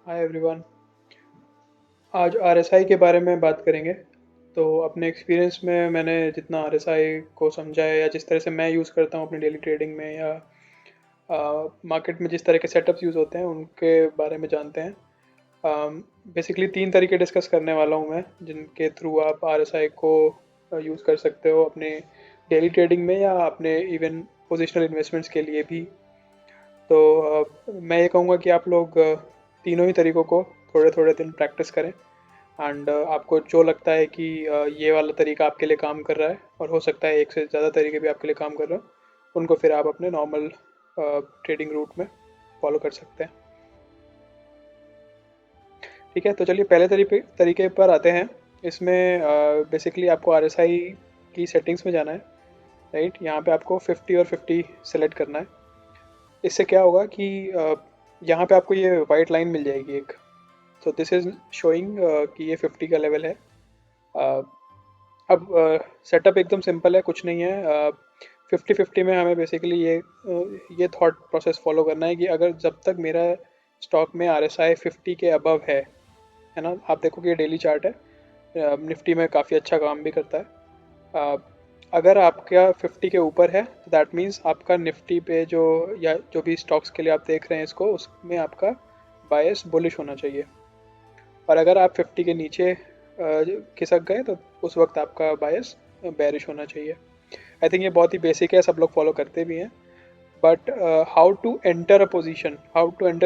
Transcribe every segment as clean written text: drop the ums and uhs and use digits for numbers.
Hi everyone. आज RSI के बारे में बात करेंगे। तो अपने एक्सपीरियंस में मैंने जितना आरएसआई को समझा है या जिस तरह से मैं यूज़ करता हूँ अपनी डेली ट्रेडिंग में या मार्केट में जिस तरह के सेटअप्स यूज़ होते हैं उनके बारे में जानते हैं। बेसिकली तीन तरीके डिस्कस करने वाला हूँ मैं जिनके थ्रू आप आरएसआई को यूज़ कर सकते हो अपने डेली ट्रेडिंग में या अपने इवन पोजिशनल इन्वेस्टमेंट्स के लिए भी। तो मैं ये कहूँगा कि आप लोग तीनों ही तरीकों को थोड़े थोड़े दिन प्रैक्टिस करें एंड आपको जो लगता है कि ये वाला तरीका आपके लिए काम कर रहा है और हो सकता है एक से ज़्यादा तरीके भी आपके लिए काम कर रहे हो, उनको फिर आप अपने नॉर्मल ट्रेडिंग रूट में फॉलो कर सकते हैं। ठीक है, तो चलिए पहले तरीके पर आते हैं। इसमें बेसिकली आपको आरएसआई की सेटिंग्स में जाना है। राइट, यहाँ पे आपको 50 और 50 सेलेक्ट करना है। इससे क्या होगा कि यहाँ पे आपको ये वाइट लाइन मिल जाएगी एक। सो दिस इज शोइंग कि ये 50 का लेवल है। uh, अब सेटअप एकदम सिंपल है, कुछ नहीं है। 50-50 में हमें बेसिकली ये थॉट प्रोसेस फॉलो करना है कि अगर जब तक मेरा स्टॉक में आरएसआई 50 के अबव है ना। आप देखो कि ये डेली चार्ट है, निफ्टी में काफ़ी अच्छा काम भी करता है। अ, अगर आपका 50 के ऊपर है तो दैट मीन्स आपका निफ्टी पे जो या जो भी स्टॉक्स के लिए आप देख रहे हैं इसको, उसमें आपका बायस बुलिश होना चाहिए। और अगर आप 50 के नीचे खिसक गए तो उस वक्त आपका बायस बेरिश होना चाहिए। आई थिंक ये बहुत ही बेसिक है, सब लोग फॉलो करते भी हैं। But how to enter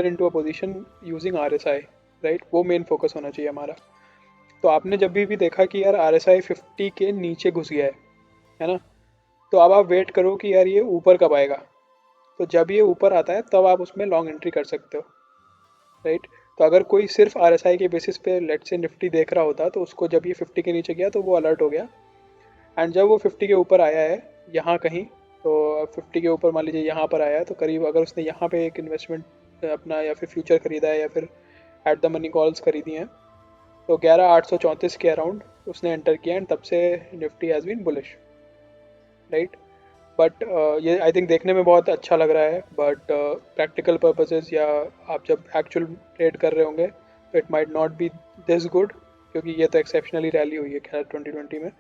into a position using RSI, right, वो मेन फोकस होना चाहिए हमारा। तो आपने जब भी देखा कि यार आरएसआई 50 के नीचे घुस गया है ना, तो अब आप वेट करो कि यार ये ऊपर कब आएगा। तो जब ये ऊपर आता है तब आप उसमें लॉन्ग एंट्री कर सकते हो। राइट, तो अगर कोई सिर्फ आरएसआई के बेसिस पे लेट से निफ्टी देख रहा होता तो उसको जब ये 50 के नीचे गया तो वो अलर्ट हो गया। एंड जब वो 50 के ऊपर आया है यहाँ कहीं, तो 50 के ऊपर मान लीजिए यहाँ पर आया है, तो करीब अगर उसने यहाँ पे एक इन्वेस्टमेंट अपना या फिर फ्यूचर खरीदा है या फिर एट द मनी कॉल्स खरीदी हैं, तो 11,834 के अराउंड उसने एंटर किया एंड तब से Nifty has been bullish. Right, but ये आई थिंक देखने में बहुत अच्छा लग रहा है, बट प्रैक्टिकल पर्पसेस या आप जब एक्चुअल ट्रेड कर रहे होंगे तो it might not be this good, क्योंकि ये तो एक्सेप्शनली रैली हुई है खैर 2020 में।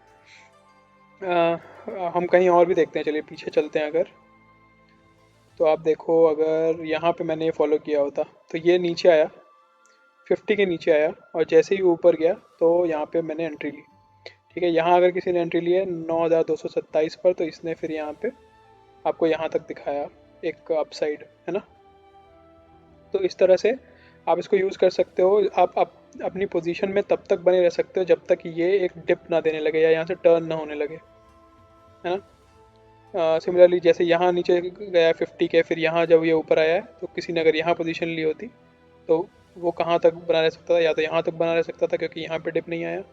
हम कहीं और भी देखते हैं, चलिए पीछे चलते हैं। अगर तो आप देखो, अगर यहाँ पे मैंने ये फॉलो किया होता तो ये नीचे आया, 50 के नीचे आया और जैसे ही ऊपर गया तो यहाँ पे मैंने एंट्री ली। ठीक है, यहाँ अगर किसी ने एंट्री ली है 9,227 पर, तो इसने फिर यहाँ पे आपको यहाँ तक दिखाया एक अपसाइड, है ना। तो इस तरह से आप इसको यूज़ कर सकते हो। आप अपनी पोजीशन में तब तक बने रह सकते हो जब तक ये एक डिप ना देने लगे या यहाँ से टर्न ना होने लगे, है ना। सिमिलरली जैसे यहाँ नीचे गया 50 के, फिर यहाँ जब ये ऊपर आया है तो किसी ने अगर यहाँ पोजीशन ली होती तो वो कहाँ तक बना रह सकता था, या तो यहाँ तक बना रह सकता था क्योंकि यहाँ पे डिप नहीं आया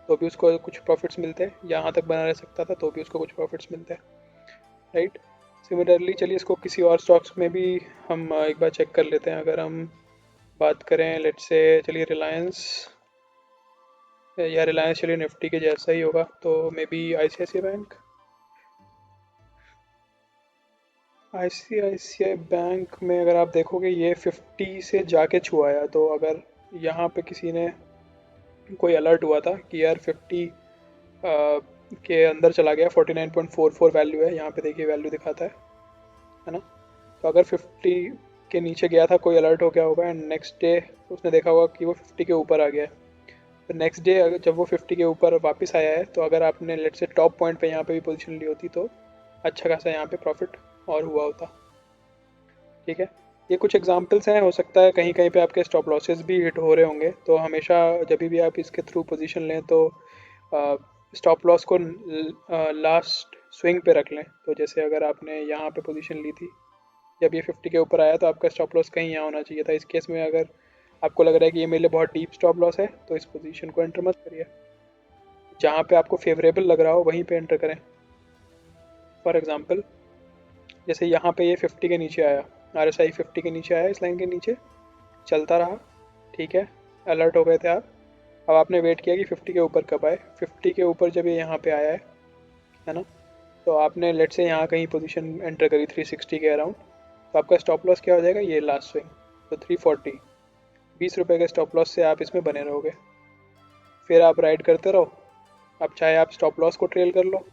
तो भी उसको कुछ प्रॉफिट्स मिलते हैं, यहाँ तक बना रह सकता था तो भी उसको कुछ प्रॉफिट्स मिलते हैं। राइट, सिमिलरली चलिए इसको किसी और स्टॉक्स में भी हम एक बार चेक कर लेते हैं। अगर हम बात करें लेट्स से, चलिए रिलायंस, या रिलायंस चलिए निफ्टी के जैसा ही होगा तो may be ICICI bank. ICICI bank में अगर आप देखोगे ये 50 से जाके छुआया, तो अगर यहाँ पे किसी ने कोई अलर्ट हुआ था कि यार 50 के अंदर चला गया, 49.44 वैल्यू है यहाँ पे, देखिए वैल्यू दिखाता है ना। तो अगर 50 के नीचे गया था, कोई अलर्ट हो गया होगा एंड नेक्स्ट डे उसने देखा होगा कि वो 50 के ऊपर आ गया है। तो नेक्स्ट डे अगर जब वो 50 के ऊपर वापस आया है, तो अगर आपने लेट से टॉप पॉइंट पे यहाँ पे भी पोजीशन ली होती तो अच्छा खासा यहाँ पे प्रॉफिट और हुआ होता। ठीक है, ये कुछ एग्जांपल्स हैं, हो सकता है कहीं कहीं पे आपके स्टॉप लॉसेस भी हिट हो रहे होंगे, तो हमेशा जब भी आप इसके थ्रू पोजीशन लें तो स्टॉप लॉस को लास्ट स्विंग पे रख लें। तो जैसे अगर आपने यहाँ पे पोजीशन ली थी, जब ये 50 के ऊपर आया तो आपका स्टॉप लॉस कहीं यहाँ होना चाहिए था। इस केस में अगर आपको लग रहा है कि ये मेरे लिए बहुत डीप स्टॉप लॉस है तो इस पोजीशन को एंटर मत करिए, जहाँ पे आपको फेवरेबल लग रहा हो वहीं पे एंटर करें। फॉर एग्जांपल जैसे यहाँ पे ये 50 के नीचे आया, आरएसआई 50 के नीचे आया, इस लाइन के नीचे चलता रहा। ठीक है, अलर्ट हो गए थे आप। अब आपने वेट किया कि 50 के ऊपर कब आए। 50 के ऊपर जब ये यहाँ पे आया है ना, तो आपने लेट से यहाँ कहीं पोजीशन एंटर करी 360 के अराउंड, तो आपका स्टॉप लॉस क्या हो जाएगा, ये लास्ट स्विंग, तो 340। ₹20 के स्टॉप लॉस से आप इसमें बने रहोगे। फिर आप राइड करते रहो। अब चाहे आप स्टॉप लॉस को ट्रेल कर लो,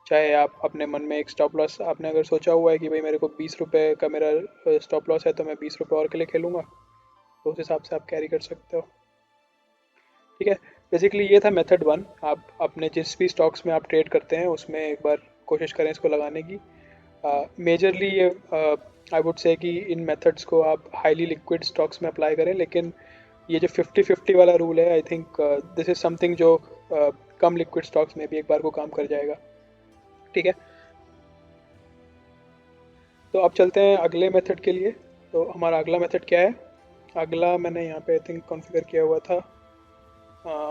चाहे आप अपने मन में एक स्टॉप लॉस, आपने अगर सोचा हुआ है कि भाई मेरे को ₹20 का मेरा स्टॉप लॉस है तो मैं ₹20 और के लिए खेलूंगा, तो उस हिसाब से आप कैरी कर सकते हो। ठीक है, बेसिकली ये था मेथड वन। आप अपने जिस भी स्टॉक्स में आप ट्रेड करते हैं उसमें एक बार कोशिश करें इसको लगाने की। मेजरली ये आई वुड से कि इन मेथड्स को आप हाईली लिक्विड स्टॉक्स में अप्लाई करें, लेकिन ये जो 50-50 वाला रूल है, I think this is something जो कम लिक्विड स्टॉक्स में भी एक बार को काम कर जाएगा। ठीक है, तो अब चलते हैं अगले मेथड के लिए। तो हमारा अगला मेथड क्या है? अगला मैंने यहाँ पे आई थिंक कॉन्फ़िगर किया हुआ था।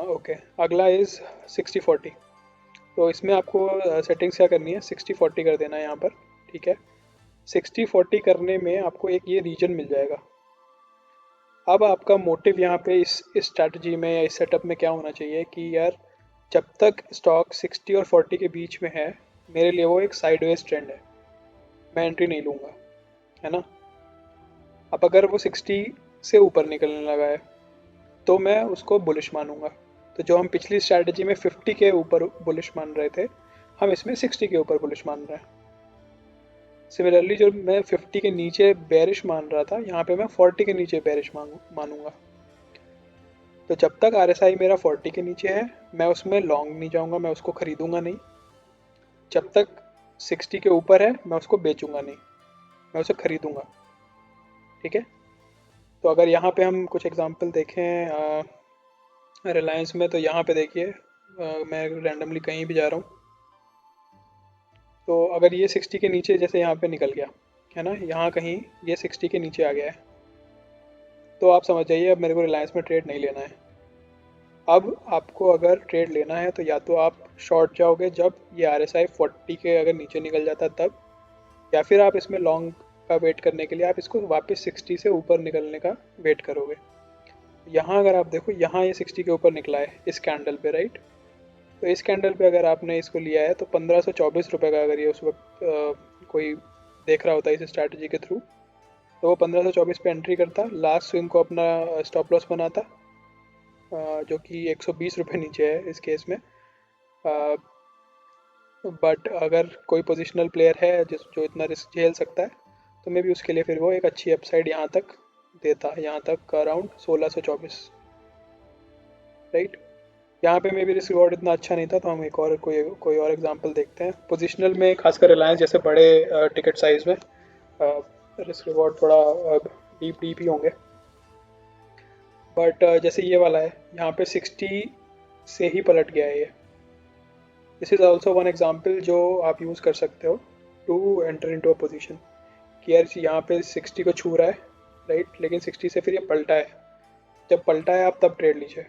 ओके, अगला इज़ 60-40। तो इसमें आपको सेटिंग्स क्या करनी है, 60-40 कर देना है यहाँ पर। ठीक है, 60-40 करने में आपको एक ये रीजन मिल जाएगा। अब आपका मोटिव यहाँ पे इस स्ट्रैटेजी में या इस सेटअप में क्या होना चाहिए कि यार जब तक स्टॉक 60 और 40 के बीच में है, मेरे लिए वो एक साइडवेज ट्रेंड है, मैं एंट्री नहीं लूँगा, है ना। अब अगर वो 60 से ऊपर निकलने लगा है तो मैं उसको बुलिश मानूंगा। तो जो हम पिछली स्ट्रैटेजी में 50 के ऊपर बुलिश मान रहे थे, हम इसमें 60 के ऊपर बुलिश मान रहे हैं। सिमिलरली जो मैं 50 के नीचे बेरिश मान रहा था, यहाँ पे मैं 40 के नीचे बेरिश मानूंगा। तो जब तक RSI मेरा 40 के नीचे है, मैं उसमें लॉन्ग नहीं जाऊंगा, मैं उसको खरीदूंगा नहीं। जब तक 60 के ऊपर है, मैं उसको बेचूंगा नहीं, मैं उसे खरीदूंगा। ठीक है, तो अगर यहाँ पे हम कुछ एग्जांपल देखें रिलायंस में, तो यहाँ पे देखिए मैं रैंडमली कहीं भी जा रहा हूँ, तो अगर ये 60 के नीचे जैसे यहाँ पे निकल गया है ना, यहाँ कहीं ये 60 के नीचे आ गया है, तो आप समझ जाइए अब मेरे को रिलायंस में ट्रेड नहीं लेना है। अब आपको अगर ट्रेड लेना है तो या तो आप शॉर्ट जाओगे जब ये RSI 40 के अगर नीचे निकल जाता तब, या फिर आप इसमें लॉन्ग का वेट करने के लिए आप इसको वापस 60 से ऊपर निकलने का वेट करोगे। यहाँ अगर आप देखो, यहाँ ये 60 के ऊपर निकला है इस कैंडल पे, राइट। तो इस कैंडल पे अगर आपने इसको लिया है तो 1524 रुपये का, अगर ये उस वक्त कोई देख रहा होता है इस स्ट्रैटेजी के थ्रू, तो वो 1524 पे एंट्री करता, लास्ट स्विंग को अपना स्टॉप लॉस बनाता, जो कि 120 रुपये नीचे है इस केस में। बट अगर कोई पोजिशनल प्लेयर है जो इतना रिस्क झेल सकता है, तो मे भी उसके लिए फिर वो एक अच्छी अपसाइड यहाँ तक देता, यहाँ तक अराउंड 1624, राइट। यहाँ पे मे भी रिस्क रिवॉर्ड इतना अच्छा नहीं था, तो हम एक और कोई और एग्जांपल देखते हैं। पोजिशनल में खासकर रिलायंस जैसे बड़े टिकट साइज में रिस्क रिवॉर्ड थोड़ा डीप डीप ही होंगे। बट जैसे ये वाला है, यहाँ पे 60 से ही पलट गया है ये। This is also one example जो आप यूज़ कर सकते हो to enter into a position कि यार यहाँ पे 60 को छू रहा है, राइट, लेकिन 60 से फिर ये पलटा है। जब पलटा है आप तब ट्रेड लीजिए।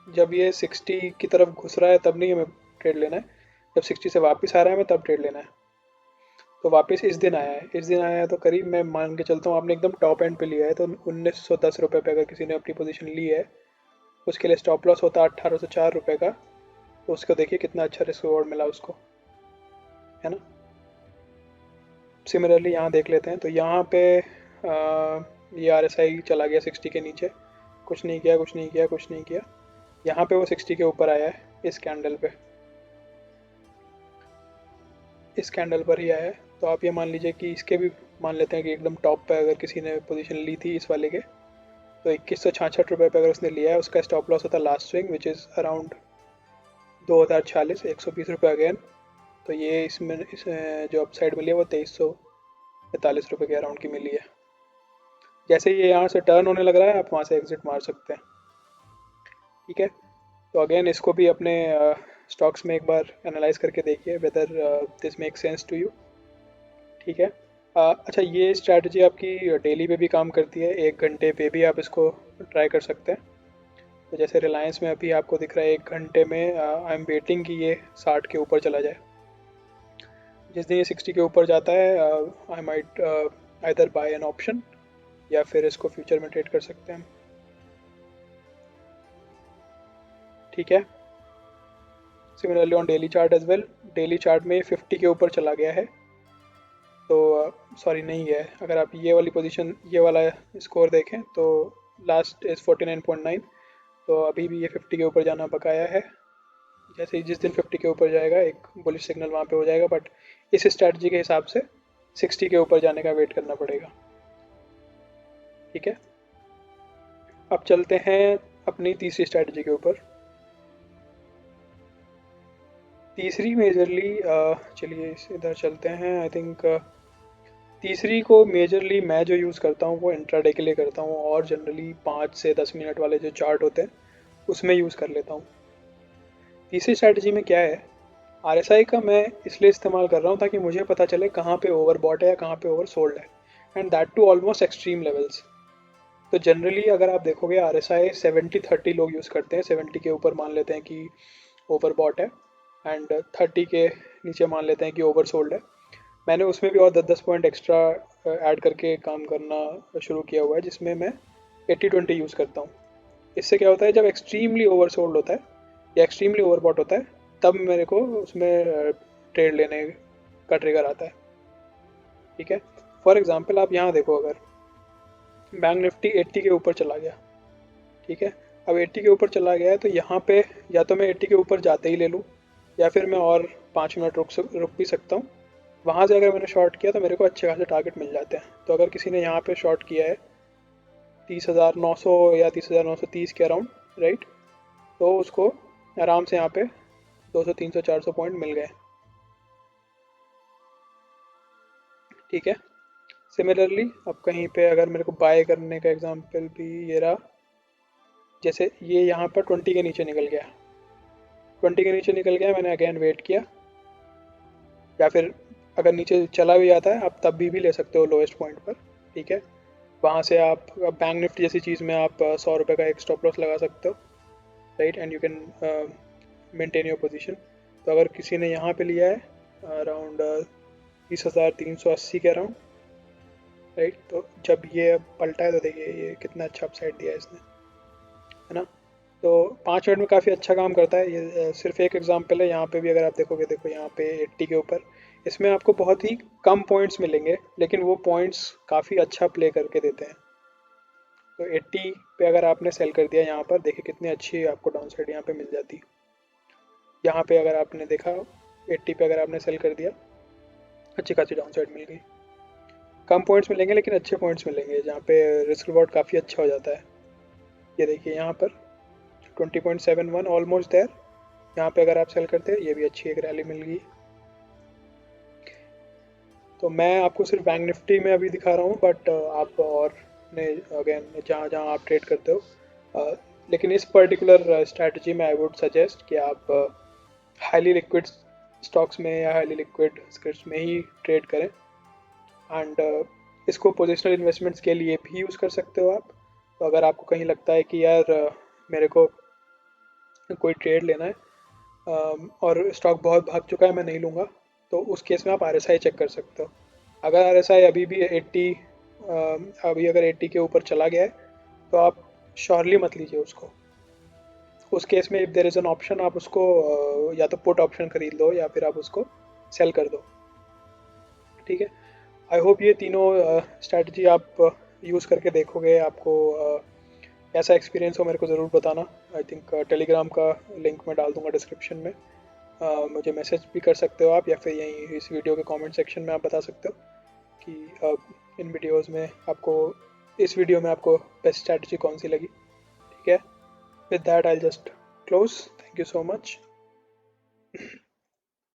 जब ये 60 की तरफ घुस रहा है तब नहीं हमें ट्रेड लेना है, जब 60 से वापस आ रहा है हमें तब ट्रेड लेना है। तो वापस इस दिन आया है, इस दिन आया है तो करीब मैं मान के चलता हूँ आपने एकदम टॉप एंड पे लिया है, तो 1910 रुपये पे अगर किसी ने अपनी पोजीशन ली है, उसके लिए स्टॉप लॉस होता है 1804 रुपये का। तो उसको देखिए कितना अच्छा रिस्क रिवॉर्ड मिला उसको, है ना। सिमिलरली यहाँ देख लेते हैं, तो यहाँ पे ये RSI चला गया 60 के नीचे, कुछ नहीं किया, कुछ नहीं किया, कुछ नहीं किया। यहाँ पे वो 60 के ऊपर आया है इस कैंडल पे, इस कैंडल पर ही आया है। तो आप ये मान लीजिए कि इसके भी मान लेते हैं कि एकदम टॉप पे अगर किसी ने पोजीशन ली थी इस वाले के, तो 2166 रुपये पे अगर उसने लिया है, उसका स्टॉप लॉस होता है last swing which is around 2046, 120 रुपये अगेन। तो ये इसमें जो अपसाइड मिली है वो 2345 रुपये के अराउंड की मिली है। जैसे ये यहाँ से टर्न होने लग रहा है, आप वहाँ से एग्जिट मार सकते हैं। ठीक है, तो अगेन इसको भी अपने स्टॉक्स में एक बार एनालाइज करके देखिए whether this make sense to you. ठीक है, अच्छा, ये स्ट्रैटेजी आपकी डेली पे भी काम करती है, 1 घंटे पे भी आप इसको ट्राई कर सकते हैं। तो जैसे रिलायंस में अभी आपको दिख रहा है 1 घंटे में आई एम वेटिंग कि ये 60 के ऊपर चला जाए। जिस दिन ये 60 के ऊपर जाता है, I might either bye an option या फिर इसको फ्यूचर में ट्रेड कर सकते हैं। ठीक है, similarly on daily chart as well, daily chart में 50 के ऊपर चला गया है, तो सॉरी नहीं गया है। अगर आप ये वाली पोजीशन, ये वाला स्कोर देखें तो लास्ट इज़ 49.9, तो अभी भी ये 50 के ऊपर जाना बकाया है। जैसे ही जिस दिन 50 के ऊपर जाएगा एक बुलिश सिग्नल वहाँ पे हो जाएगा, बट इस स्ट्रैटेजी के हिसाब से 60 के ऊपर जाने का वेट करना पड़ेगा। ठीक है, अब चलते हैं अपनी तीसरी स्ट्रैटेजी के ऊपर। तीसरी मेजरली, चलिए इधर चलते हैं। आई थिंक तीसरी को मेजरली मैं जो यूज़ करता हूँ वो इंट्राडे के लिए करता हूँ, और जनरली 5 से 10 मिनट वाले जो चार्ट होते हैं उसमें यूज़ कर लेता हूँ। तीसरी स्ट्रैटेजी में क्या है, आरएसआई का मैं इसलिए इस्तेमाल कर रहा हूँ ताकि मुझे पता चले कहाँ पे ओवर बॉट है या कहाँ पे ओवर सोल्ड है, and that too almost extreme levels. तो जनरली अगर आप देखोगे आरएसआई 70-30 लोग यूज़ करते हैं। 70 के ऊपर मान लेते हैं कि ओवर बॉट है, एंड 30 के नीचे मान लेते हैं कि ओवर सोल्ड है। मैंने उसमें भी और 10-10 पॉइंट एक्स्ट्रा ऐड करके काम करना शुरू किया हुआ है, जिसमें मैं 80-20 यूज़ करता हूँ। इससे क्या होता है, जब एक्सट्रीमली ओवर सोल्ड होता है या एक्सट्रीमली ओवर बॉट होता है, तब मेरे को उसमें ट्रेड लेने का ट्रिगर आता है। ठीक है, फॉर एग्जांपल आप यहाँ देखो, अगर बैंक निफ्टी 80 के ऊपर चला गया, ठीक है, अब 80 के ऊपर चला गया है तो यहाँ पे या तो मैं 80 के ऊपर जाते ही ले लूँ, या फिर मैं और 5 मिनट रुक भी सकता हूँ। वहाँ से अगर मैंने शॉर्ट किया तो मेरे को अच्छे खासे टारगेट मिल जाते हैं। तो अगर किसी ने यहाँ पे शॉर्ट किया है 30,900 या 30,930 के अराउंड, राइट, तो उसको आराम से यहाँ पे 200 300 400 पॉइंट मिल गए। ठीक है, सिमिलरली अब कहीं पे अगर मेरे को बाय करने का एग्जांपल भी ये रहा, जैसे ये यहाँ पर 20 के नीचे निकल गया, 20 के नीचे निकल गया, मैंने अगेन वेट किया, या फिर अगर नीचे चला भी जाता है आप तब भी ले सकते हो लोएस्ट पॉइंट पर। ठीक है, वहाँ से आप बैंक निफ्टी जैसी चीज़ में आप 100 रुपये का एक स्टॉप लॉस लगा सकते हो, right, and you can maintain your position. तो अगर किसी ने यहाँ पे लिया है अराउंड 30,380 के अराउंड, राइट, तो जब ये पलटा है तो देखिए ये कितना अच्छा अपसाइड दिया है इसने, है ना। तो 5 मिनट में काफ़ी अच्छा काम करता है ये। सिर्फ एक एग्जांपल है, यहाँ पे भी अगर आप देखोगे, देखो यहाँ पे 80 के ऊपर, इसमें आपको बहुत ही कम पॉइंट्स मिलेंगे, लेकिन वो पॉइंट्स काफ़ी अच्छा प्ले करके देते हैं। तो 80 पे अगर आपने सेल कर दिया यहाँ पर, देखिए कितनी अच्छी आपको डाउन साइड यहाँ पे मिल जाती। यहाँ पे अगर आपने देखा 80 पे अगर आपने सेल कर दिया, अच्छी खासी डाउन साइड मिल गई। कम पॉइंट्स मिलेंगे लेकिन अच्छे पॉइंट्स मिलेंगे, जहाँ पे रिस्क रिवॉर्ड काफ़ी अच्छा हो जाता है। ये देखिए यहाँ पर 20.71 ऑलमोस्ट देयर, यहाँ पे अगर आप सेल करते हैं ये भी अच्छी एक रैली मिल गई। तो मैं आपको सिर्फ बैंक निफ्टी में अभी दिखा रहा हूँ, बट आप और ने अगेन जहाँ जहाँ आप ट्रेड करते हो, लेकिन इस पर्टिकुलर स्ट्रैटेजी में आई वुड सजेस्ट कि आप हाईली लिक्विड स्टॉक्स में या हाईली लिक्विड स्क्रिप्ट्स में ही ट्रेड करें, एंड इसको पोजिशनल इन्वेस्टमेंट्स के लिए भी यूज़ कर सकते हो आप। तो अगर आपको कहीं लगता है कि यार मेरे को कोई ट्रेड लेना है और स्टॉक बहुत भाग चुका है, मैं नहीं लूँगा, तो उस केस में आप आरएसआई चेक कर सकते हो। अगर आरएसआई अभी भी 80, अभी अगर 80 के ऊपर चला गया है तो आप श्योरली मत लीजिए उसको। उस केस में if there is an option, आप उसको या तो पुट ऑप्शन खरीद लो या फिर आप उसको सेल कर दो। ठीक है, आई होप ये तीनों स्ट्रैटेजी आप यूज़ करके देखोगे, आपको कैसा एक्सपीरियंस हो मेरे को ज़रूर बताना। आई थिंक टेलीग्राम का लिंक मैं डाल दूंगा डिस्क्रिप्शन में। मुझे मैसेज भी कर सकते हो आप, या फिर यहीं इस वीडियो के कमेंट सेक्शन में आप बता सकते हो कि इन वीडियोस में आपको, इस वीडियो में आपको बेस्ट स्ट्रैटेजी कौन सी लगी। ठीक है, with that I just close. Thank you so much.